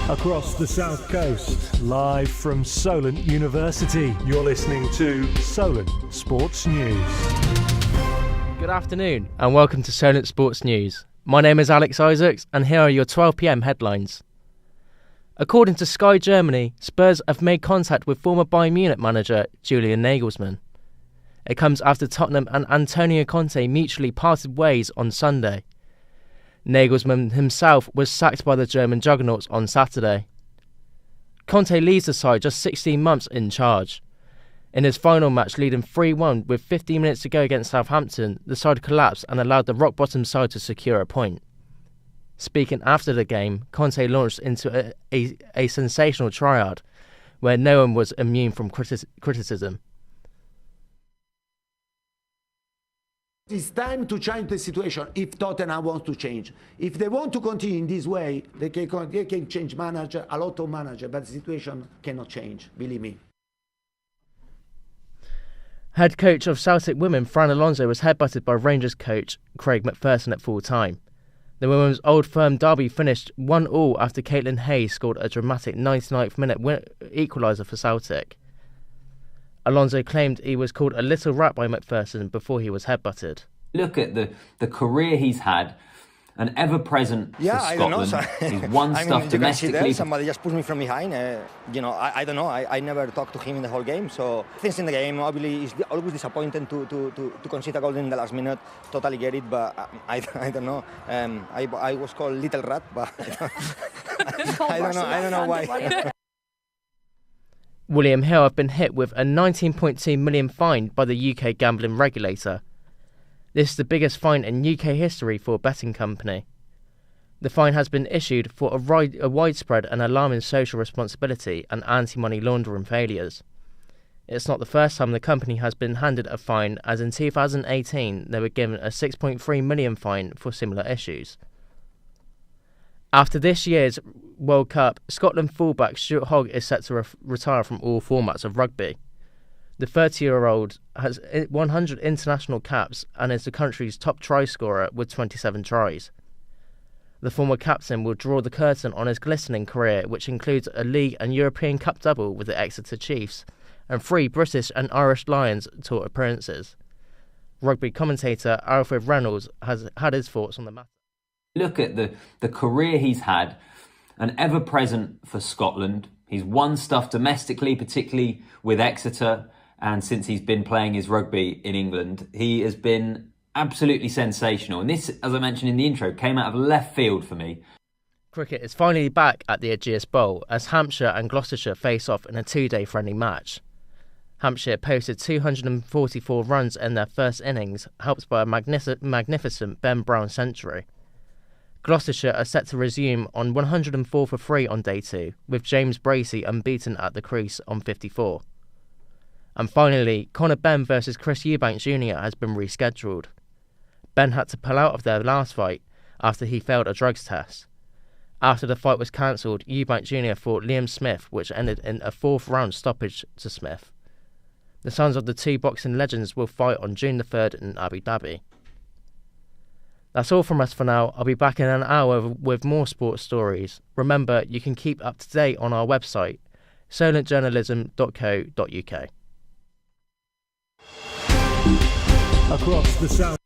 Across the South Coast, live from Solent University, you're listening to Solent Sports News. Good afternoon and welcome to Solent Sports News. My name is Alex Isaacs and here are your 12 p.m. headlines. According to Sky Germany, Spurs have made contact with former Bayern Munich manager Julian Nagelsmann. It comes after Tottenham and Antonio Conte mutually parted ways on Sunday. Nagelsmann himself was sacked by the German juggernauts on Saturday. Conte leaves the side just 16 months in charge. In his final match leading 3-1 with 15 minutes to go against Southampton, the side collapsed and allowed the rock-bottom side to secure a point. Speaking after the game, Conte launched into a sensational tirade where no one was immune from criticism. It's time to change the situation if Tottenham wants to change. If they want to continue in this way, they can change manager, a lot of manager, but the situation cannot change, believe me. Head coach of Celtic women Fran Alonso was headbutted by Rangers coach Craig McPherson at full time. The women's Old Firm derby finished 1-1 after Caitlin Hayes scored a dramatic 99th minute equaliser for Celtic. Alonso claimed he was called a little rat by McPherson before he was headbutted. Look at the career he's had, an ever-present for Scotland. I don't know. So, he's won stuff domestically. Somebody just pushed me from behind. I don't know. I never talked to him in the whole game. So things in the game, obviously, it's always disappointing to concede a goal in the last minute. Totally get it, but I don't know. I was called little rat, but I don't know why. William Hill have been hit with a £19.2 million fine by the UK gambling regulator. This is the biggest fine in UK history for a betting company. The fine has been issued for a widespread and alarming social responsibility and anti-money laundering failures. It's not the first time the company has been handed a fine, as in 2018 they were given a £6.3 million fine for similar issues. After this year's World Cup, Scotland fullback Stuart Hogg is set to retire from all formats of rugby. The 30-year-old has 100 international caps and is the country's top try scorer with 27 tries. The former captain will draw the curtain on his glistening career, which includes a League and European Cup double with the Exeter Chiefs and 3 British and Irish Lions tour appearances. Rugby commentator Alfred Reynolds has had his thoughts on the matter. Look at the career he's had, an ever-present for Scotland. He's won stuff domestically, particularly with Exeter, and since he's been playing his rugby in England, he has been absolutely sensational. And this, as I mentioned in the intro, came out of left field for me. Cricket is finally back at the Ageas Bowl as Hampshire and Gloucestershire face off in a 2-day friendly match. Hampshire posted 244 runs in their first innings, helped by a magnificent Ben Brown century. Gloucestershire are set to resume on 104 for 3 on day 2, with James Bracey unbeaten at the crease on 54. And finally, Conor Benn versus Chris Eubank Jr. has been rescheduled. Ben had to pull out of their last fight after he failed a drugs test. After the fight was cancelled, Eubank Jr. fought Liam Smith, which ended in a 4th round stoppage to Smith. The sons of the two boxing legends will fight on June the 3rd in Abu Dhabi. That's all from us for now. I'll be back in an hour with more sports stories. Remember, you can keep up to date on our website, solentjournalism.co.uk. Across the South